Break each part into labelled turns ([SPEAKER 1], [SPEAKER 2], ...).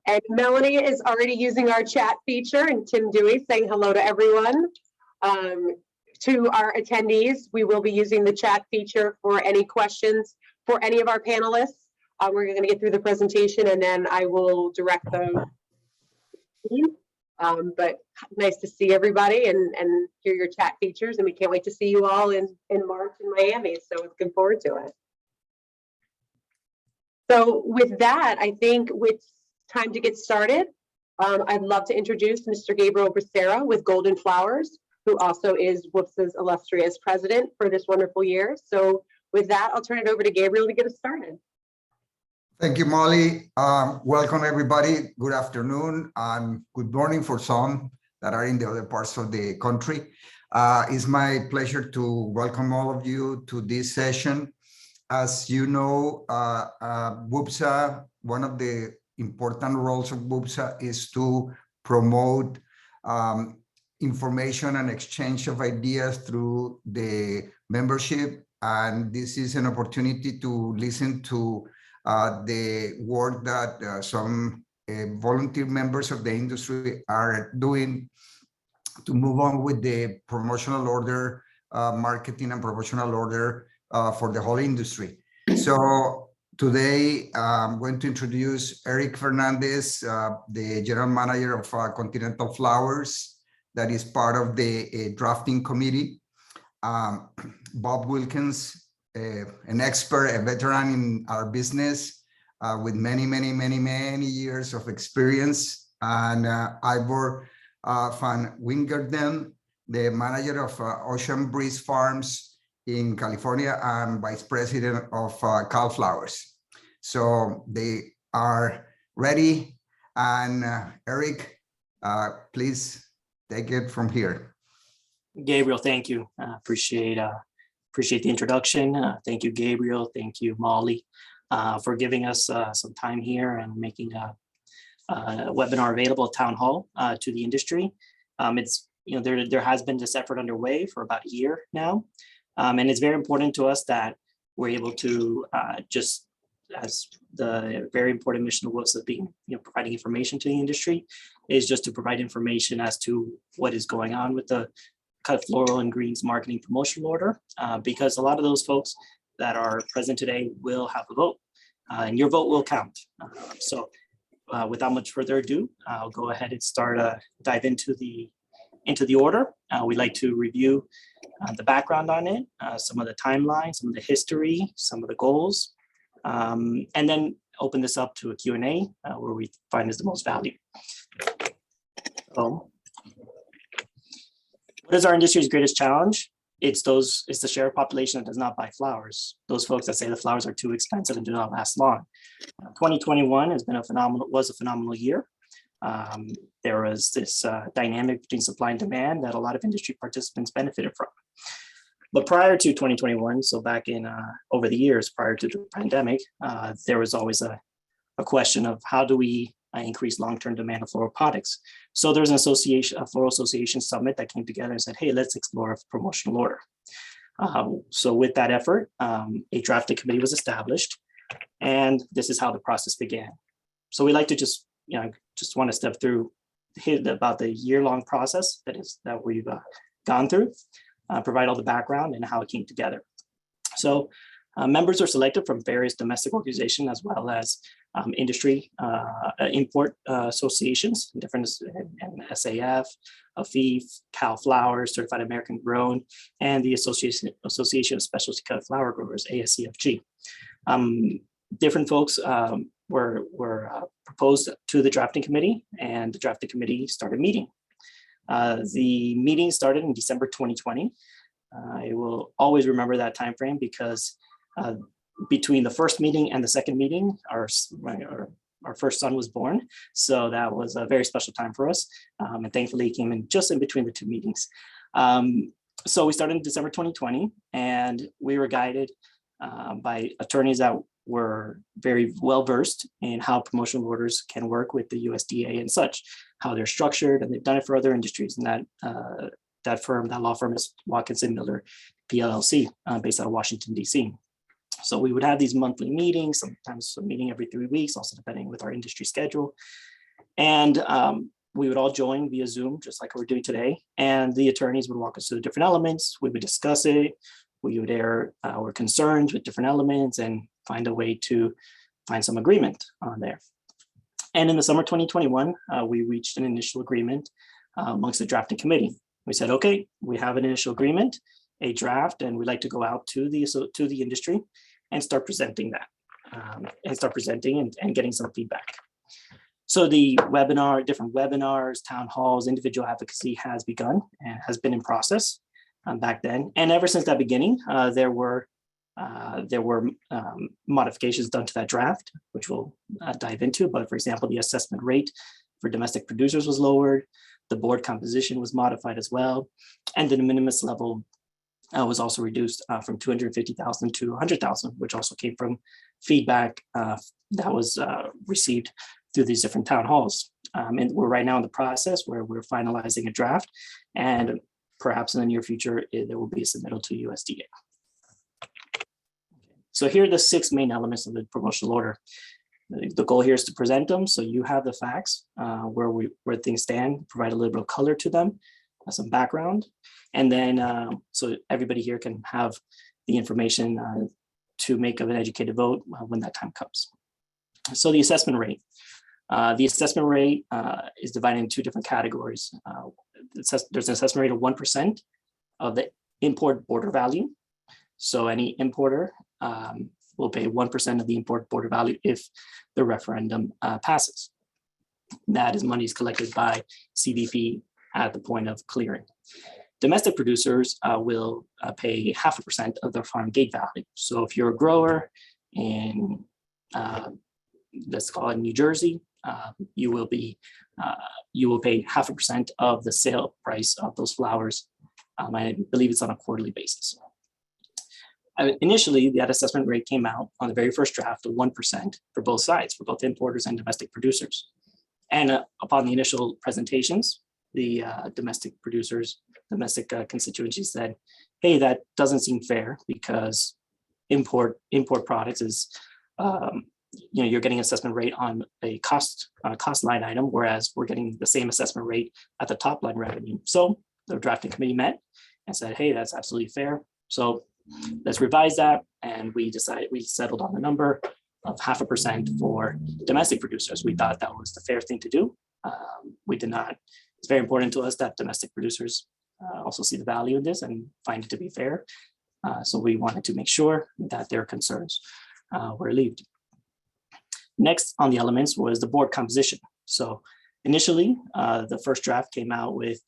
[SPEAKER 1] And Melanie is already using our chat feature, and Tim Dewey saying hello to everyone. To our attendees, we will be using the chat feature for any questions for any of our panelists. We're going to get through the presentation and then I will direct them. But nice to see everybody and hear your chat features, and we can't wait to see you all in March in Miami, so looking forward to it. So with that, I think it's time to get started. I'd love to introduce Mr. Gabriel Becerra with Golden Flowers, who also is WFSA's illustrious president for this wonderful year. So with that, I'll turn it over to Gabriel to get us started.
[SPEAKER 2] Thank you, Molly. Welcome, everybody. Good afternoon and good morning for some that are in the other parts of the country. It's my pleasure to welcome all of you to this session. As you know, WFSA, one of the important roles of WFSA is to promote information and exchange of ideas through the membership. And this is an opportunity to listen to the work that some volunteer members of the industry are doing to move on with the promotional order, marketing and promotional order for the whole industry. So today I'm going to introduce Eric Fernandez, the general manager of Continental Flowers, that is part of the drafting committee. Bob Wilkins, an expert, a veteran in our business with many years of experience, and Ivor Van Wingerden, the manager of Ocean Breeze Farms in California and vice president of CalFlowers. So they are ready, and Eric, please take it from here.
[SPEAKER 3] Gabriel, thank you. Appreciate the introduction. Thank you, Gabriel. Thank you, Molly, for giving us some time here and making a webinar available at Town Hall to the industry. It's, you know, there has been this effort underway for about a year now, and it's very important to us that we're able to just, as the very important mission of WFSA being, you know, providing information to the industry, is just to provide information as to what is going on with the cut floral and greens marketing promotional order, because a lot of those folks that are present today will have a vote, and your vote will count. So without much further ado, I'll go ahead and start dive into the order. We'd like to review the background on it, some of the timeline, some of the history, some of the goals, and then open this up to a Q&A where we find is the most value. So, what is our industry's greatest challenge? It's the share of population that does not buy flowers. Those folks that say the flowers are too expensive and do not last long. 2021 was a phenomenal year. There was this dynamic between supply and demand that a lot of industry participants benefited from. But prior to 2021, so back in over the years prior to the pandemic, there was always a question of how do we increase long-term demand of floral products. So there's an association, a floral association summit that came together and said, hey, let's explore a promotional order. So with that effort, a drafting committee was established, and this is how the process began. So we like to just want to step through about the year-long process that we've gone through, provide all the background and how it came together. So members are selected from various domestic organizations as well as industry import associations, different SAF, AFIF, CalFlowers, Certified American Grown, and the Association of Specialty Cut Flower Growers, ASCFG. Different folks were proposed to the drafting committee, and the drafting committee started meeting. The meeting started in December 2020. I will always remember that time frame because between the first meeting and the second meeting, our first son was born. So that was a very special time for us. And thankfully he came in just in between the two meetings. So we started in December 2020, and we were guided by attorneys that were very well-versed in how promotional orders can work with the USDA and such, how they're structured, and they've done it for other industries. And that law firm is Watkins & Miller PLLC, based out of Washington, DC. So we would have these monthly meetings, sometimes a meeting every 3 weeks, also depending with our industry schedule. And we would all join via Zoom, just like we're doing today. And the attorneys would walk us through the different elements. We would discuss it. We would air our concerns with different elements and find a way to find some agreement on there. And in the summer 2021, we reached an initial agreement amongst the drafting committee. We said, okay, we have an initial agreement, a draft, and we'd like to go out to the industry and start presenting that, and getting some feedback. So the different webinars, town halls, individual advocacy has begun and has been in process back then. And ever since that beginning, there were modifications done to that draft, which we'll dive into. But for example, the assessment rate for domestic producers was lowered. The board composition was modified as well. And the de minimis level was also reduced from 250,000 to 100,000, which also came from feedback that was received through these different town halls. And we're right now in the process where we're finalizing a draft, and perhaps in the near future, there will be a submittal to USDA. So here are the 6 main elements of the promotional order. The goal here is to present them so you have the facts where things stand, provide a little bit of color to them, some background, and then so everybody here can have the information to make of an educated vote when that time comes. So the assessment rate. The assessment rate is divided into 2 different categories. There's an assessment rate of 1% of the import border value. So any importer will pay 1% of the import border value if the referendum passes. That is money is collected by CBP at the point of clearing. Domestic producers will pay 0.5% of their farm gate value. So if you're a grower in, let's call it New Jersey, you will pay 0.5% of the sale price of those flowers. I believe it's on a quarterly basis. Initially, that assessment rate came out on the very first draft of 1% for both sides, for both importers and domestic producers. And upon the initial presentations, the domestic constituencies said, hey, that doesn't seem fair because import products is, you're getting assessment rate on a cost line item, whereas we're getting the same assessment rate at the top line revenue. So the drafting committee met and said, hey, that's absolutely fair. So let's revise that. And we settled on the number of 0.5% for domestic producers. We thought that was the fair thing to do. It's very important to us that domestic producers also see the value in this and find it to be fair. So we wanted to make sure that their concerns were relieved. Next on the elements was the board composition. So initially, the first draft came out with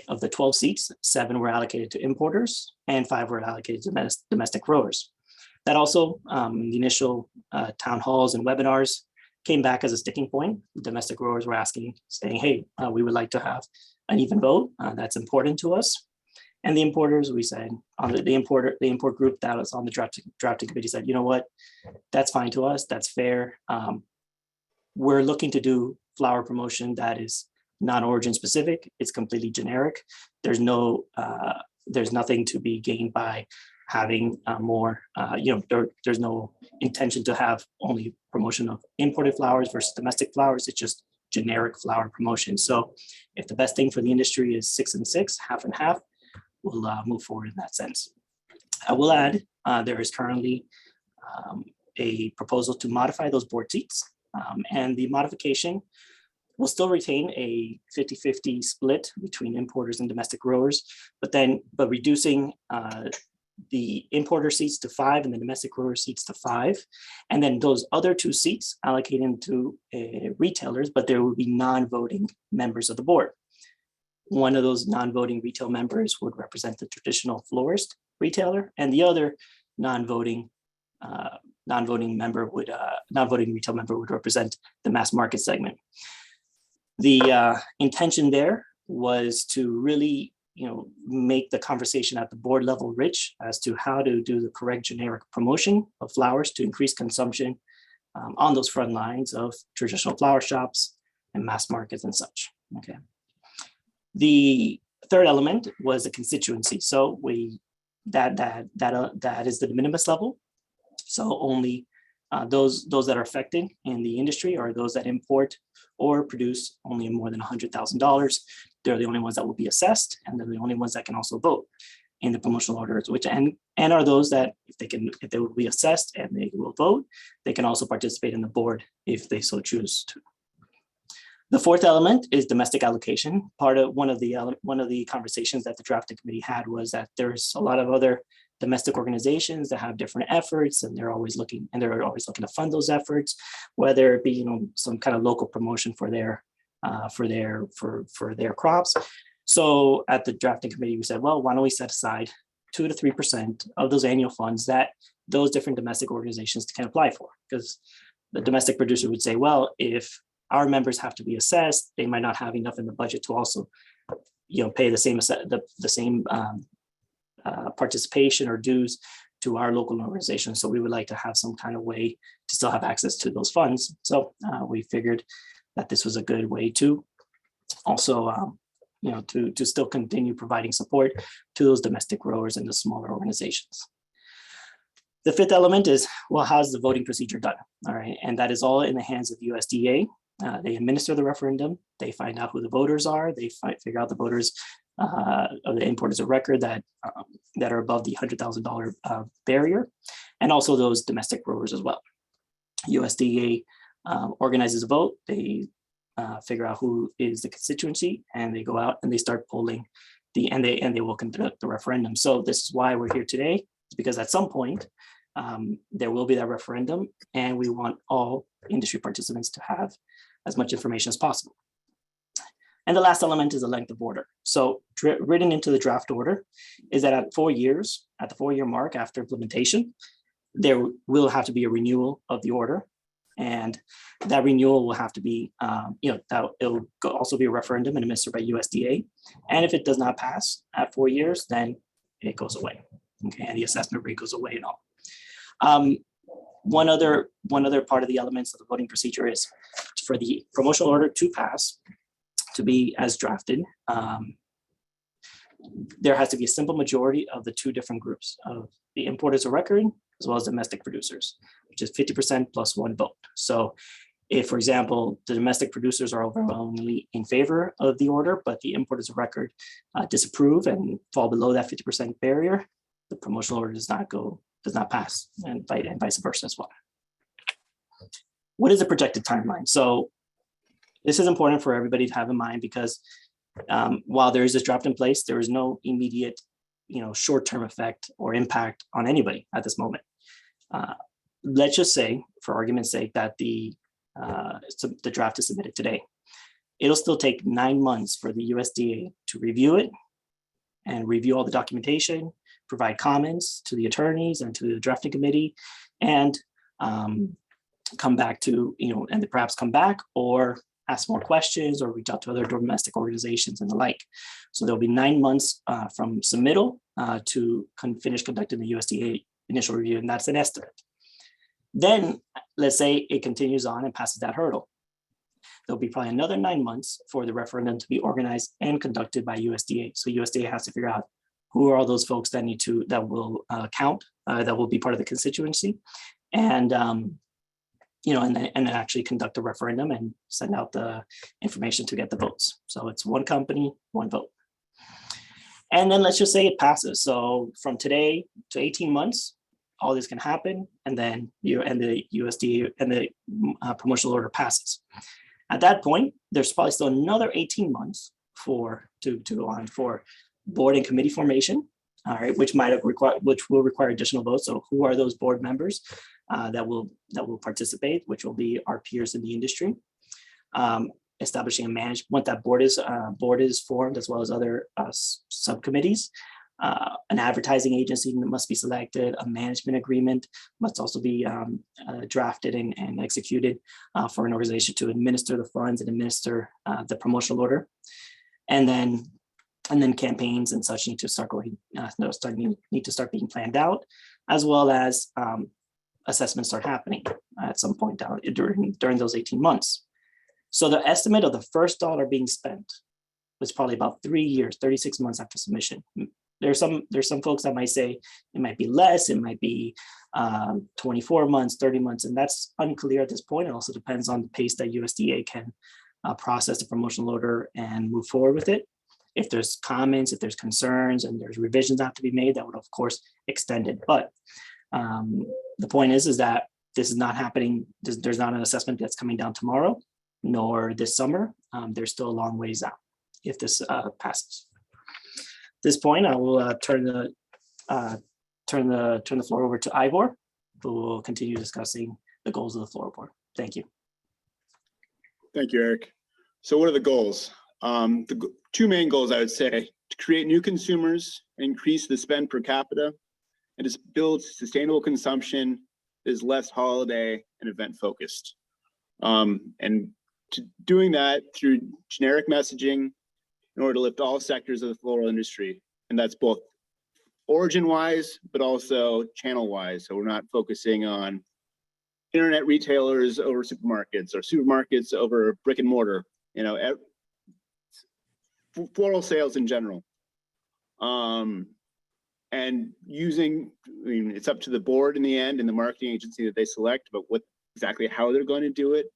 [SPEAKER 3] of the 12 seats, 7 were allocated to importers and 5 were allocated to domestic growers. That also, the initial town halls and webinars came back as a sticking point. Domestic growers were saying, hey, we would like to have an even vote. That's important to us. And the importers, we said, on the import group that was on the drafting committee said, you know what, that's fine to us, that's fair. We're looking to do flower promotion that is non-origin specific. It's completely generic. There's nothing to be gained by having more, there's no intention to have only promotion of imported flowers versus domestic flowers. It's just generic flower promotion. So if the best thing for the industry is 6 and 6, half and half, we'll move forward in that sense. I will add, there is currently a proposal to modify those board seats, and the modification will still retain a 50-50 split between importers and domestic growers, but reducing the importer seats to 5 and the domestic grower seats to 5, and then those other 2 seats allocated to retailers, but there will be non-voting members of the board. One of those non-voting retail members would represent the traditional florist retailer, and the other non-voting retail member would represent the mass market segment. The intention there was to really, make the conversation at the board level rich as to how to do the correct generic promotion of flowers to increase consumption on those front lines of traditional flower shops and mass markets and such. Okay. The third element was the constituency. So that is the de minimis level. So only Those that are affected in the industry are those that import or produce only more than $100,000. They're the only ones that will be assessed, and they're the only ones that can also vote in the promotional orders, which and are those that if they will be assessed and they will vote, they can also participate in the board if they so choose to. The fourth element is domestic allocation. Part of one of the conversations that the drafting committee had was that there's a lot of other domestic organizations that have different efforts, and they're always looking to fund those efforts, whether it be some kind of local promotion for their crops. So at the drafting committee, we said, well, why don't we set aside 2 to 3% of those annual funds that those different domestic organizations can apply for? Because the domestic producer would say, well, if our members have to be assessed, they might not have enough in the budget to also, pay the same participation or dues to our local organization. So we would like to have some kind of way to still have access to those funds. So we figured that this was a good way to also, to still continue providing support to those domestic growers and the smaller organizations. The fifth element is, well, how's the voting procedure done? All right, and that is all in the hands of USDA. They administer the referendum. They find out who the voters are. They figure out the voters of the importers of record that are above the $100,000 barrier, and also those domestic growers as well. USDA organizes a vote. They figure out who is the constituency, and they go out and they start polling and they will conduct the referendum. So this is why we're here today, because at some point there will be that referendum, and we want all industry participants to have as much information as possible. And the last element is the length of order. So written into the draft order is that at 4 years, at the 4-year mark after implementation, there will have to be a renewal of the order. And that renewal will have to be, it'll also be a referendum and administered by USDA. And if it does not pass at 4 years, then it goes away. Okay, and the assessment rate goes away and all. One other part of the elements of the voting procedure is for the promotional order to pass, to be as drafted, there has to be a simple majority of the two different groups of the importers of record as well as domestic producers, which is 50% plus 1 vote. So if, for example, the domestic producers are overwhelmingly in favor of the order, but the importers of record disapprove and fall below that 50% barrier, the promotional order does not pass, and vice versa as well. What is the projected timeline? So this is important for everybody to have in mind, because while there is this draft in place, there is no immediate, short-term effect or impact on anybody at this moment. Let's just say, for argument's sake, that the draft is submitted today. It'll still take 9 months for the USDA to review it and review all the documentation, provide comments to the attorneys and to the drafting committee, and come back to, and perhaps come back or ask more questions or reach out to other domestic organizations and the like. So there'll be 9 months from submittal to finish conducting the USDA initial review, and that's an estimate. Then let's say it continues on and passes that hurdle. There'll be probably another 9 months for the referendum to be organized and conducted by USDA. So USDA has to figure out who are all those folks that will count, that will be part of the constituency, and then actually conduct a referendum and send out the information to get the votes. So it's one company, one vote. And then let's just say it passes. So from today to 18 months, all this can happen, and then the USDA and the promotional order passes. At that point, there's probably still another 18 months to go on for board and committee formation, all right, which will require additional votes. So who are those board members that will participate, which will be our peers in the industry. Establishing a management, once that board is formed, as well as other subcommittees. An advertising agency must be selected. A management agreement must also be drafted and executed for an organization to administer the funds and administer the promotional order. And then campaigns and such need to start being planned out, as well as assessments start happening at some point during those 18 months. So the estimate of the first dollar being spent was probably about 3 years, 36 months after submission. there's some folks that might say it might be less, it might be 24 months, 30 months, and that's unclear at this point. It also depends on the pace that USDA can process the promotional order and move forward with it. If there's comments, if there's concerns, and there's revisions that have to be made, that would of course extend it. But the point is that this is not happening. There's not an assessment that's coming down tomorrow, nor this summer. There's still a long ways out if this passes. At this point, I will turn the floor over to Ivor, who will continue discussing the goals of the floral board. Thank you.
[SPEAKER 4] Thank you, Eric. So what are the goals? The two main goals, I would say, to create new consumers, increase the spend per capita, and to build sustainable consumption that is less holiday and event focused. And doing that through generic messaging in order to lift all sectors of the floral industry. And that's both origin-wise, but also channel-wise. So we're not focusing on internet retailers over supermarkets or supermarkets over brick and mortar, you know, floral sales in general. And using, I mean, it's up to the board in the end and the marketing agency that they select about what exactly how they're going to do it.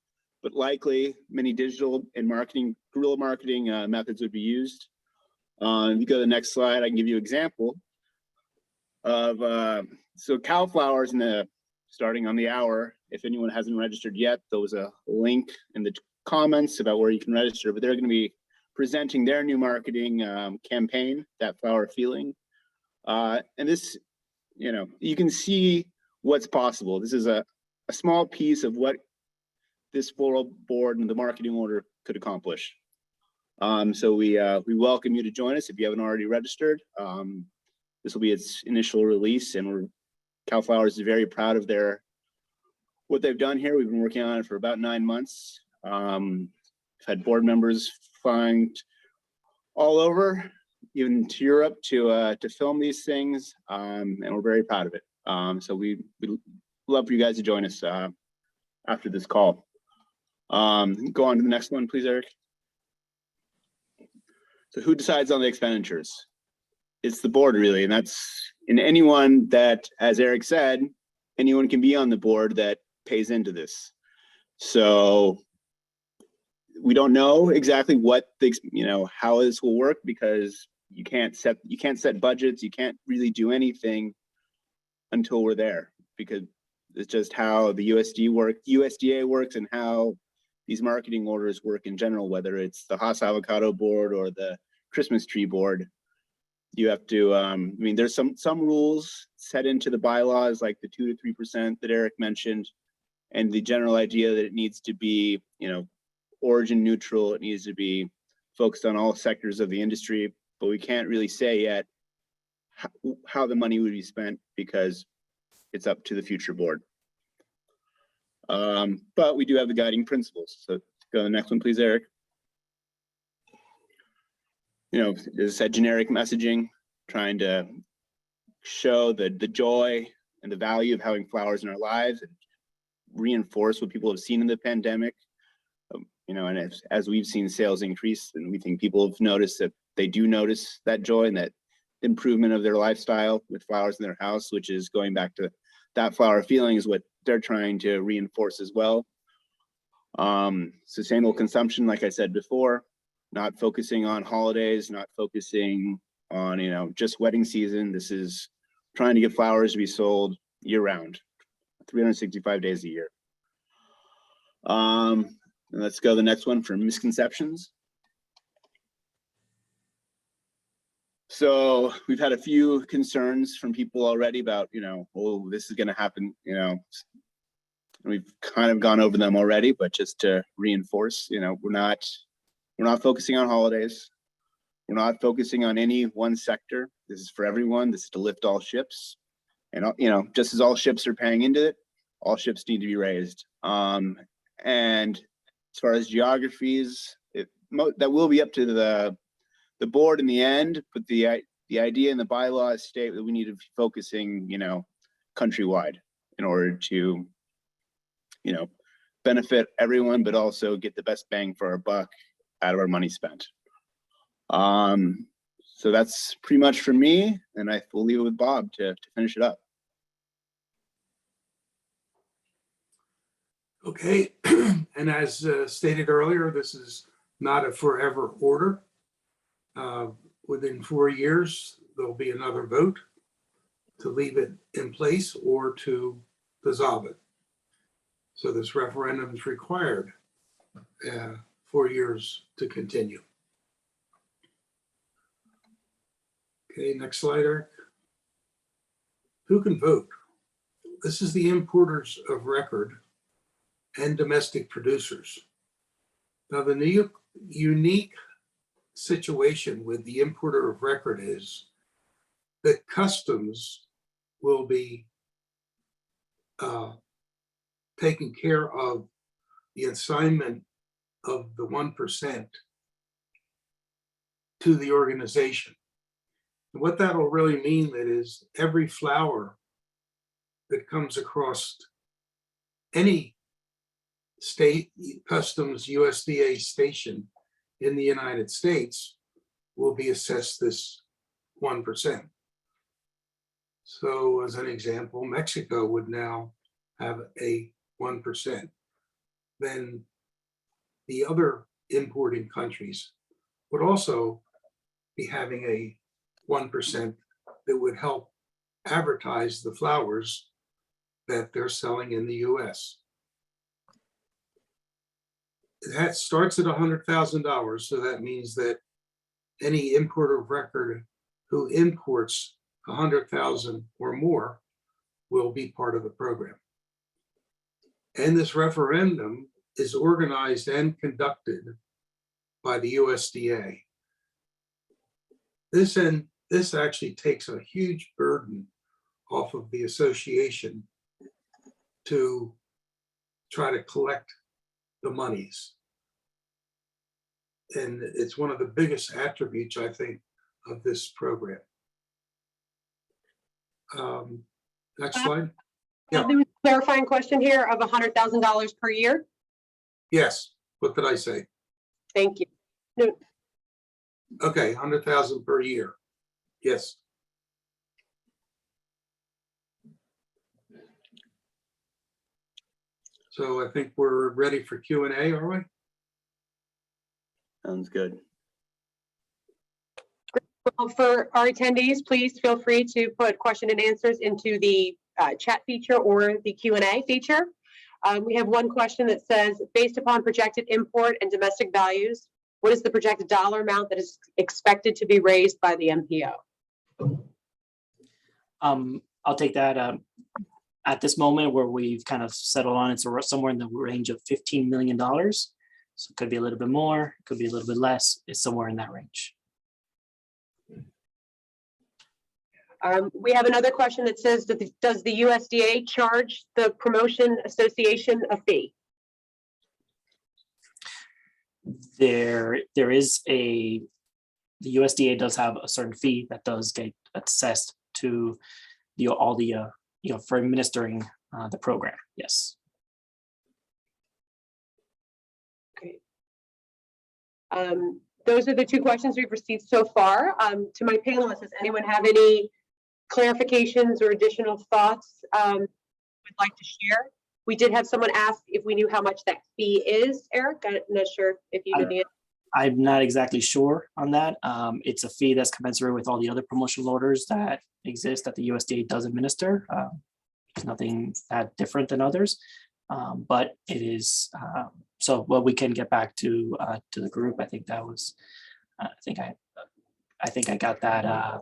[SPEAKER 4] But likely many digital and marketing, guerrilla marketing methods would be used. If you go to the next slide, I can give you an example of, so CalFlowers starting on the hour, if anyone hasn't registered yet, there was a link in the comments about where you can register, but they're going to be presenting their new marketing campaign, That Flower Feeling. And this, you know, you can see what's possible. This is a small piece of what this floral board and the marketing order could accomplish. So we welcome you to join us if you haven't already registered. This will be its initial release, and CalFlowers is very proud of what they've done here. We've been working on it for about 9 months. We've had board members flying all over, even to Europe, to film these things, and we're very proud of it. So we'd love for you guys to join us after this call. Go on to the next one, please, Eric. So who decides on the expenditures? It's the board, really, and that's in anyone that, as Eric said, anyone can be on the board that pays into this. So we don't know exactly what how this will work, because you can't set budgets, you can't really do anything until we're there, because it's just how the USDA works and how these marketing orders work in general, whether it's the Haas Avocado board or the Christmas tree board. You have to, I mean, there's some rules set into the bylaws, like the 2 to 3% that Eric mentioned, and the general idea that it needs to be, origin neutral. It needs to be focused on all sectors of the industry, but we can't really say yet how the money would be spent, because it's up to the future board. But we do have the guiding principles. So go to the next one, please, Eric. As I said, generic messaging, trying to show the joy and the value of having flowers in our lives, and reinforce what people have seen in the pandemic. And as we've seen sales increase, and we think people have noticed that they do notice that joy and that improvement of their lifestyle with flowers in their house, which is going back to that flower feeling, is what they're trying to reinforce as well. Sustainable consumption, like I said before, not focusing on holidays, not focusing on, just wedding season. This is trying to get flowers to be sold year round, 365 days a year. And let's go to the next one for misconceptions. So we've had a few concerns from people already about, oh, this is going to happen, we've kind of gone over them already, but just to reinforce, we're not focusing on holidays. We're not focusing on any one sector. This is for everyone. This is to lift all ships. And, just as all ships are paying into it, all ships need to be raised. And as far as geographies, that will be up to the board in the end, but the idea in the bylaws state that we need to be focusing, countrywide in order to, benefit everyone, but also get the best bang for our buck out of our money spent. So that's pretty much for me, and I will leave it with Bob to finish it up.
[SPEAKER 5] Okay, and as stated earlier, this is not a forever order. Within 4 years, there'll be another vote to leave it in place or to dissolve it. So this referendum is required 4 years to continue. Okay, next slide, Eric. Who can vote? This is the importers of record and domestic producers. Now, the unique situation with the importer of record is that customs will be taking care of the assignment of the 1% to the organization. And what that'll really mean that is every flower that comes across any state customs USDA station in the United States will be assessed this 1%. So as an example, Mexico would now have a 1%. Then the other importing countries would also be having a 1% that would help advertise the flowers that they're selling in the US. That starts at $100,000. So that means that any importer of record who imports 100,000 or more will be part of the program. And this referendum is organized and conducted by the USDA. This actually takes a huge burden off of the association to try to collect the monies. And it's one of the biggest attributes, I think, of this program. Next slide. Yeah.
[SPEAKER 1] There was a clarifying question here of $100,000 per year.
[SPEAKER 5] Yes. What did I say?
[SPEAKER 1] Thank you. No,
[SPEAKER 5] Okay, 100,000 per year. Yes. So I think we're ready for Q&A, are we?
[SPEAKER 4] Sounds good.
[SPEAKER 1] well, for our attendees, please feel free to put question and answers into the chat feature or the Q&A feature. We have one question that says, based upon projected import and domestic values, what is the projected dollar amount that is expected to be raised by the MPO?
[SPEAKER 3] I'll take that. At this moment where we've kind of settled on, it's somewhere in the range of $15 million. So it could be a little bit more, could be a little bit less. It's somewhere in that range.
[SPEAKER 1] We have another question that says, does the USDA charge the Promotion Association a fee?
[SPEAKER 3] There is the USDA does have a certain fee that does get assessed to all the for administering the program. Yes.
[SPEAKER 1] Okay. Those are the two questions we've received so far. To my panelists, does anyone have any clarifications or additional thoughts would like to share? We did have someone ask if we knew how much that fee is, Eric. I'm not sure if you knew the answer.
[SPEAKER 3] I'm not exactly sure on that. It's a fee that's commensurate with all the other promotional orders that exist that the USDA does administer. There's nothing that different than others, but it is. So what we can get back to the group. I think that was. I think I got that.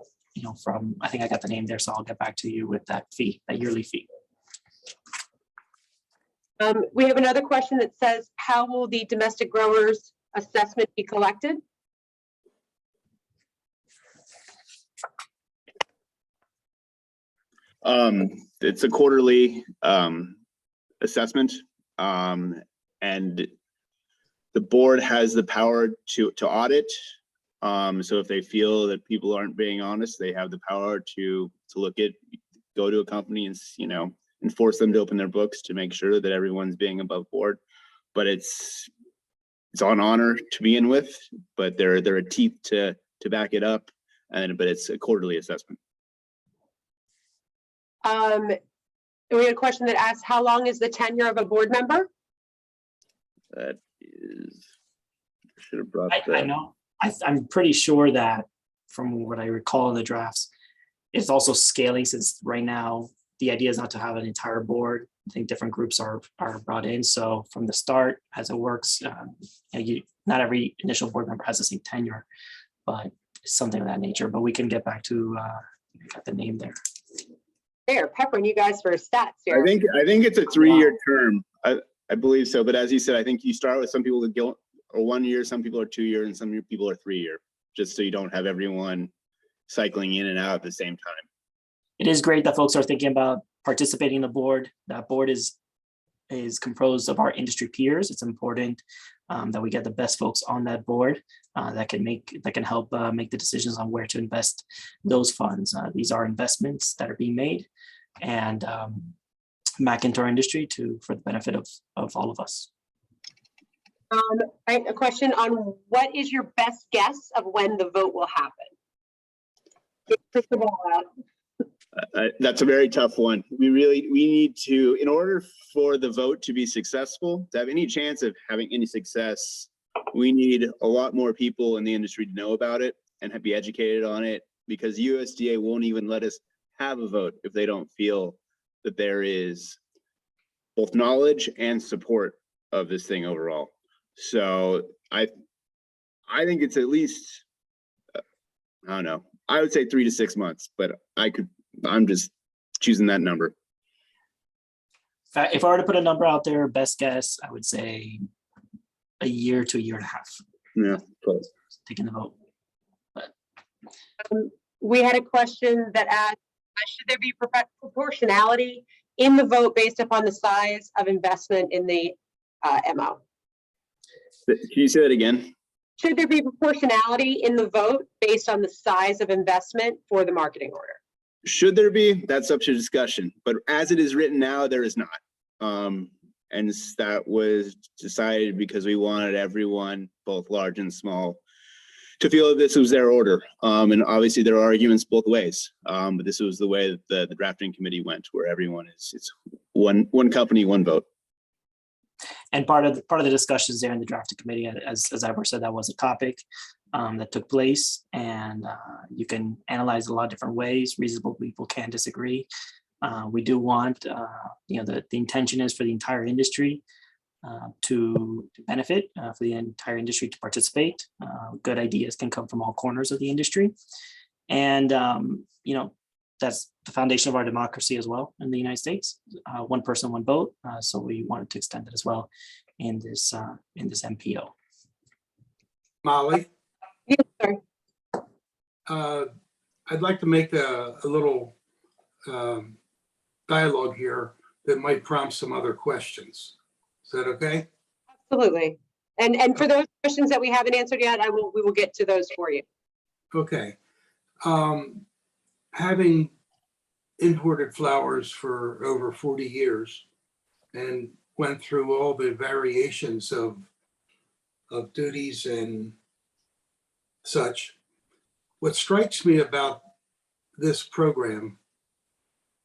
[SPEAKER 3] From I think I got the name there. So I'll get back to you with that fee, that yearly fee.
[SPEAKER 1] We have another question that says, how will the domestic growers assessment be collected?
[SPEAKER 4] It's a quarterly assessment, and the board has the power to audit. So if they feel that people aren't being honest, they have the power to go to a company and force them to open their books to make sure that everyone's being above board. But it's on honor to begin with, but there are teeth to back it up. but it's a quarterly assessment.
[SPEAKER 1] We had a question that asked, how long is the tenure of a board member?
[SPEAKER 4] That is, I should have brought
[SPEAKER 3] I
[SPEAKER 4] that.
[SPEAKER 3] know, I'm pretty sure that from what I recall in the drafts, it's also scaling, since right now, the idea is not to have an entire board. I think different groups are brought in. So from the start, as it works, not every initial board member has the same tenure, but it's something of that nature. But we can get back to got the name there.
[SPEAKER 1] There, peppering you guys for stats here.
[SPEAKER 4] I think it's a 3-year term. I believe so. But as you said, I think you start with some people that go or 1 year, some people are 2 year, and some people are 3 year, just so you don't have everyone cycling in and out at the same time.
[SPEAKER 3] It is great that folks are thinking about participating in the board. That board is composed of our industry peers. It's important that we get the best folks on that board that can help make the decisions on where to invest those funds. These are investments that are being made and back into our industry for the benefit of all of us.
[SPEAKER 1] Right, a question on what is your best guess of when the vote will happen? Get the crystal ball out.
[SPEAKER 4] That's a very tough one. We need to, in order for the vote to be successful, to have any chance of having any success, we need a lot more people in the industry to know about it and be educated on it, because USDA won't even let us have a vote if they don't feel that there is both knowledge and support of this thing overall. So I think it's at least, I don't know, I would say 3 to 6 months, but I'm just choosing that number.
[SPEAKER 3] If I were to put a number out there, best guess, I would say a year to a year and a half.
[SPEAKER 4] Yeah, close.
[SPEAKER 3] Taking the vote.
[SPEAKER 1] We had a question that asked, should there be proportionality in the vote based upon the size of investment in the MO?
[SPEAKER 4] Can you say that again?
[SPEAKER 1] Should there be proportionality in the vote based on the size of investment for the marketing order?
[SPEAKER 4] Should there be? That's up to discussion. But as it is written now, there is not. And that was decided because we wanted everyone, both large and small, to feel that this was their order. And obviously there are arguments both ways. But this was the way that the drafting committee went, where everyone it's one company, one vote.
[SPEAKER 3] And part of the discussions there in the drafting committee, as Ivor said, that was a topic that took place, and you can analyze a lot of different ways. Reasonable people can disagree. We do want, the intention is for the entire industry to benefit, for the entire industry to participate. Good ideas can come from all corners of the industry, and that's the foundation of our democracy as well in the United States. One person, one vote. So we wanted to extend it as well in this MPO.
[SPEAKER 5] Molly,
[SPEAKER 1] Yes, sir.
[SPEAKER 5] I'd like to make a little dialogue here that might prompt some other questions. Is that okay?
[SPEAKER 1] Absolutely. And for those questions that we haven't answered yet, we will get to those for you.
[SPEAKER 5] Okay. Having imported flowers for over 40 years and went through all the variations of duties and such, what strikes me about this program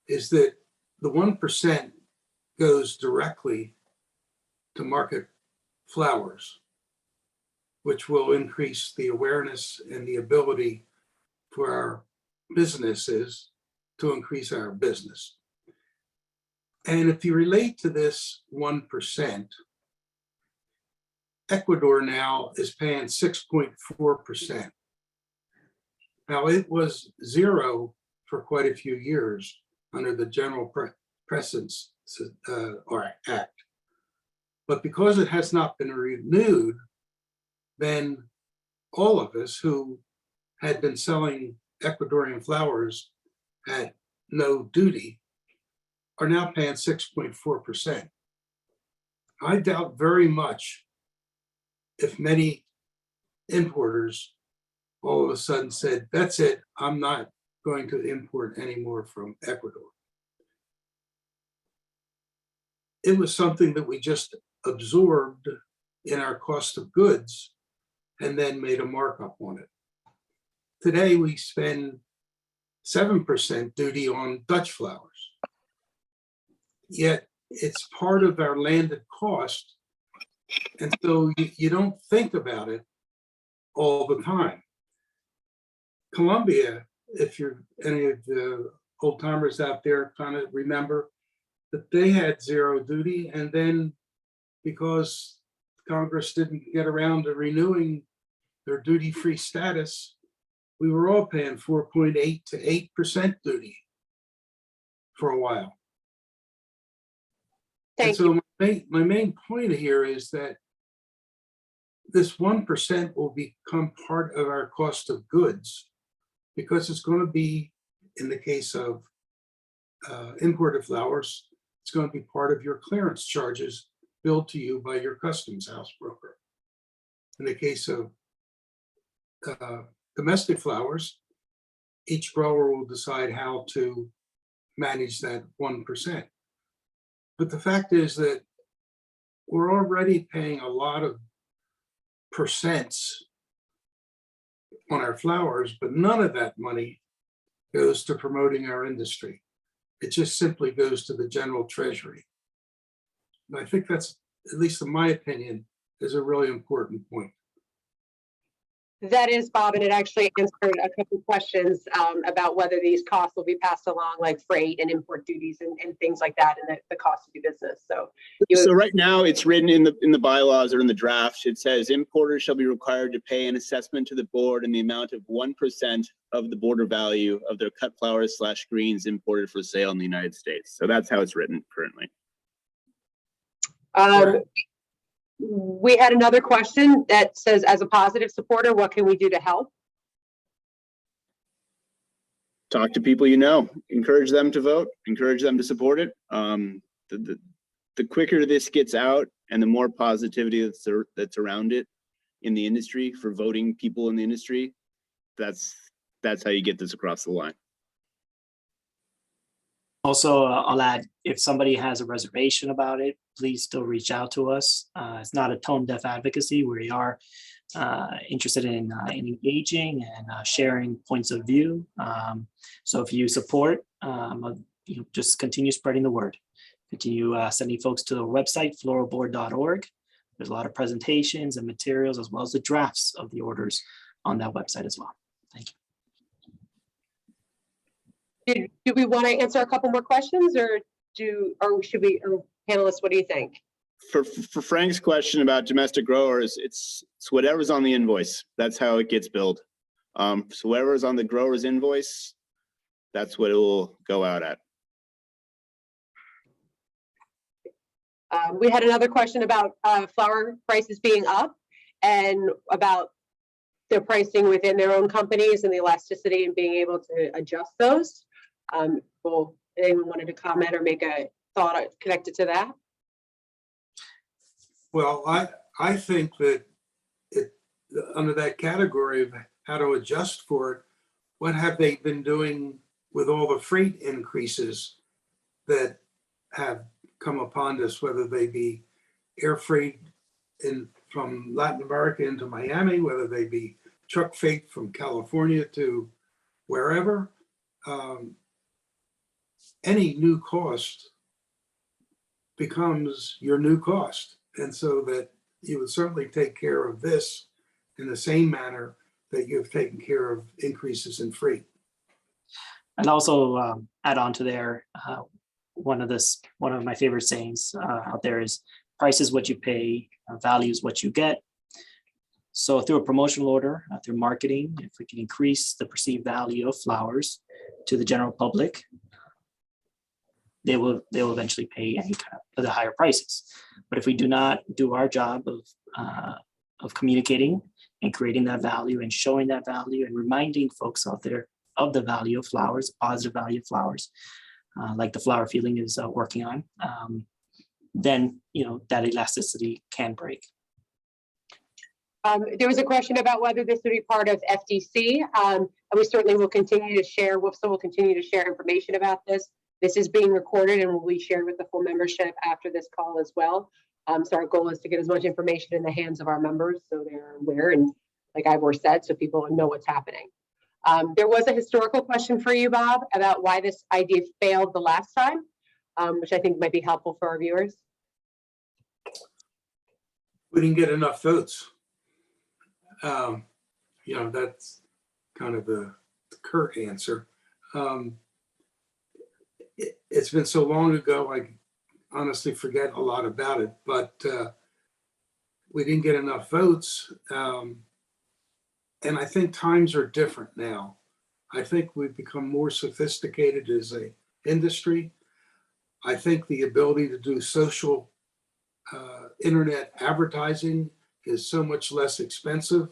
[SPEAKER 5] is that the 1% goes directly to market flowers, which will increase the awareness and the ability for our businesses to increase our business. And if you relate to this 1%, Ecuador now is paying 6.4%. Now it was 0 for quite a few years under the General Presence Act. But because it has not been renewed, then all of us who had been selling Ecuadorian flowers at no duty are now paying 6.4%. I doubt very much if many importers all of a sudden said, that's it, I'm not going to import anymore from Ecuador. It was something that we just absorbed in our cost of goods and then made a markup on it. today we spend 7% duty on Dutch flowers. Yet it's part of our landed cost. And so you don't think about it all the time. Colombia, if you're any of the old timers out there kind of remember that they had zero duty, and then because Congress didn't get around to renewing their duty-free status, we were all paying 4.8 to 8% duty for a while.
[SPEAKER 1] Thank
[SPEAKER 5] and so
[SPEAKER 1] you.
[SPEAKER 5] my main point here is that this 1% will become part of our cost of goods, because it's going to be, in the case of imported flowers, it's going to be part of your clearance charges billed to you by your customs house broker. In the case of domestic flowers, each grower will decide how to manage that 1%. But the fact is that we're already paying a lot of percents on our flowers, but none of that money goes to promoting our industry. It just simply goes to the general treasury. And I think that's, at least in my opinion, is a really important point.
[SPEAKER 1] That is, Bob, and it actually answered a couple questions about whether these costs will be passed along, like freight and import duties and things like that, and the cost of your business.
[SPEAKER 4] So right now it's written in the bylaws or in the draft. It says importers shall be required to pay an assessment to the board in the amount of 1% of the border value of their cut flowers / greens imported for sale in the United States. So that's how it's written currently.
[SPEAKER 1] We had another question that says, as a positive supporter, what can we do to help?
[SPEAKER 4] Talk to people you know, encourage them to vote, encourage them to support it. The quicker this gets out and the more positivity that's around it in the industry for voting people in the industry, that's how you get this across the line.
[SPEAKER 3] Also, I'll add, if somebody has a reservation about it, please still reach out to us. It's not a tone-deaf advocacy. We are interested in engaging and sharing points of view. So if you support, just continue spreading the word. Continue sending folks to the website, floralboard.org. There's a lot of presentations and materials, as well as the drafts of the orders on that website as well. Thank you.
[SPEAKER 1] Do we want to answer a couple more questions, or should we, or panelists, what do you think?
[SPEAKER 4] For Frank's question about domestic growers, it's whatever's on the invoice. That's how it gets billed. So whatever's on the grower's invoice, that's what it will go out at.
[SPEAKER 1] We had another question about flower prices being up and about their pricing within their own companies and the elasticity and being able to adjust those. Well, anyone wanted to comment or make a thought connected to that?
[SPEAKER 5] Well, I think that under that category of how to adjust for it, what have they been doing with all the freight increases that have come upon us, whether they be air freight from Latin America into Miami, whether they be truck freight from California to wherever. Any new cost becomes your new cost. And so that you would certainly take care of this in the same manner that you've taken care of increases in freight.
[SPEAKER 3] And also add on to there, one of my favorite sayings out there is, price is what you pay, value is what you get. So through a promotional order, through marketing, if we can increase the perceived value of flowers to the general public, they will eventually pay any kind of the higher prices. But if we do not do our job of communicating and creating that value and showing that value and reminding folks out there of the value of flowers, positive value of flowers, like the flower feeling is working on, then that elasticity can break.
[SPEAKER 1] There was a question about whether this would be part of FTC, and we certainly will continue to share. WFSA will continue to share information about this. This is being recorded and will be shared with the full membership after this call as well. So our goal is to get as much information in the hands of our members so they're aware, and like Ivor said, so people know what's happening. There was a historical question for you, Bob, about why this idea failed the last time, which I think might be helpful for our viewers.
[SPEAKER 5] We didn't get enough votes. You know, that's kind of the curt answer. It's been so long ago, I honestly forget a lot about it, but we didn't get enough votes. And I think times are different now. I think we've become more sophisticated as an industry. I think the ability to do social internet advertising is so much less expensive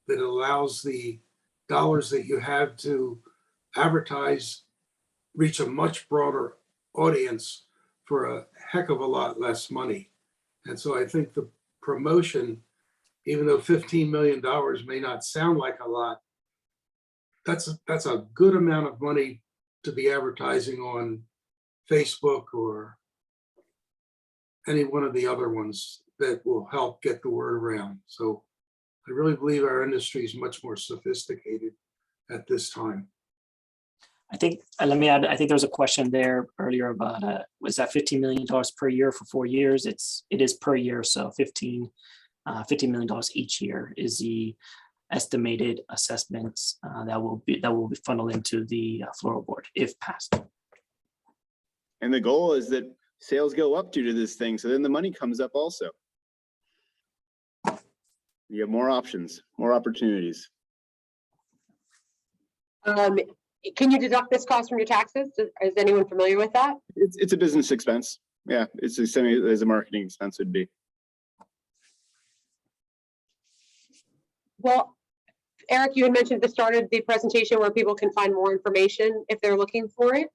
[SPEAKER 5] that it allows the dollars that you have to advertise reach a much broader audience for a heck of a lot less money. And so I think the promotion, even though $15 million may not sound like a lot, that's a good amount of money to be advertising on Facebook or any one of the other ones that will help get the word around. So I really believe our industry is much more sophisticated at this time.
[SPEAKER 3] I think, let me add, I think there was a question there earlier about, was that $15 million per year for 4 years? It is per year, so $15 million each year is the estimated assessments that will be funneled into the floral board if passed.
[SPEAKER 4] And the goal is that sales go up due to this thing, so then the money comes up also. You have more options, more opportunities.
[SPEAKER 1] Can you deduct this cost from your taxes? Is anyone familiar with that?
[SPEAKER 4] It's a business expense. Yeah, it's the same as a marketing expense would be.
[SPEAKER 1] Well, Eric, you had mentioned at the start of the presentation where people can find more information if they're looking for it.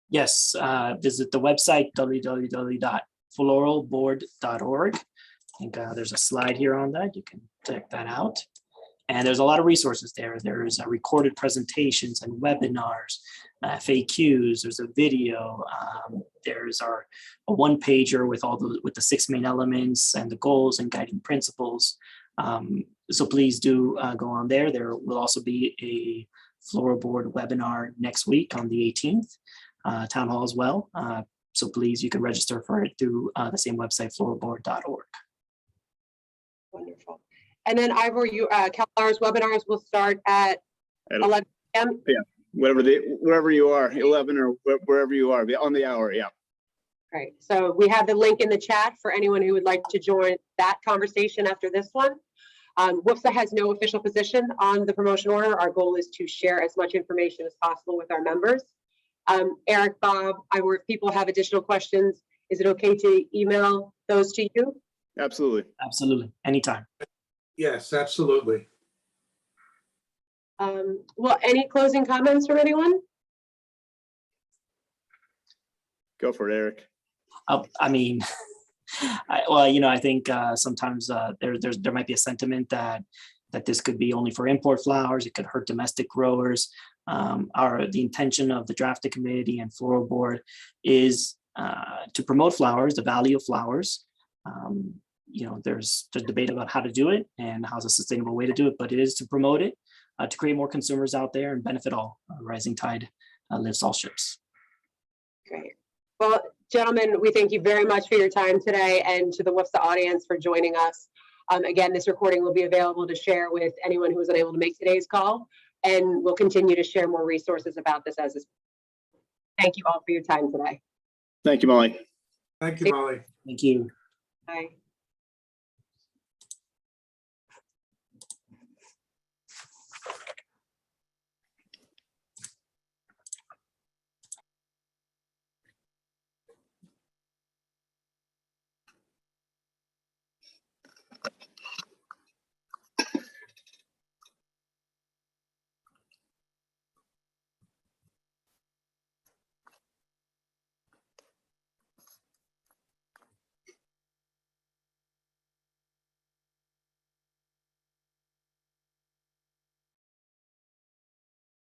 [SPEAKER 3] Yes, visit the website www.floralboard.org. I think there's a slide here on that. You can check that out. And there's a lot of resources there. There's recorded presentations and webinars, FAQs. There's a video. There's a one-pager with the 6 main elements and the goals and guiding principles. So please do go on there. There will also be a floral board webinar next week on the 18th, town hall as well. So please, you can register for it through the same website, floralboard.org.
[SPEAKER 1] Wonderful. And then Ivor, CalFlowers webinars will start at 11 a.m.
[SPEAKER 4] Yeah, wherever you are, 11 or wherever you are, on the hour. Yeah.
[SPEAKER 1] Right. So we have the link in the chat for anyone who would like to join that conversation after this one. WF&FSA has no official position on the promotion order. Our goal is to share as much information as possible with our members. Eric, Bob, Ivor, if people have additional questions, is it okay to email those to you?
[SPEAKER 4] Absolutely.
[SPEAKER 3] Absolutely. Anytime.
[SPEAKER 5] Yes, absolutely.
[SPEAKER 1] Well, any closing comments from anyone?
[SPEAKER 4] Go for it, Eric.
[SPEAKER 3] I mean, I think sometimes there might be a sentiment that this could be only for import flowers. It could hurt domestic growers. The intention of the drafting committee and floral board is to promote flowers, the value of flowers. There's debate about how to do it and how's a sustainable way to do it, but it is to promote it, to create more consumers out there and benefit all. Rising tide lifts all ships.
[SPEAKER 1] Great. Well, gentlemen, we thank you very much for your time today, and to the WF&FSA audience for joining us. Again, this recording will be available to share with anyone who was unable to make today's call, and we'll continue to share more resources about this as this. Thank you all for your time today.
[SPEAKER 4] Thank you, Molly.
[SPEAKER 5] Thank you, Molly.
[SPEAKER 3] Thank you.
[SPEAKER 1] Bye.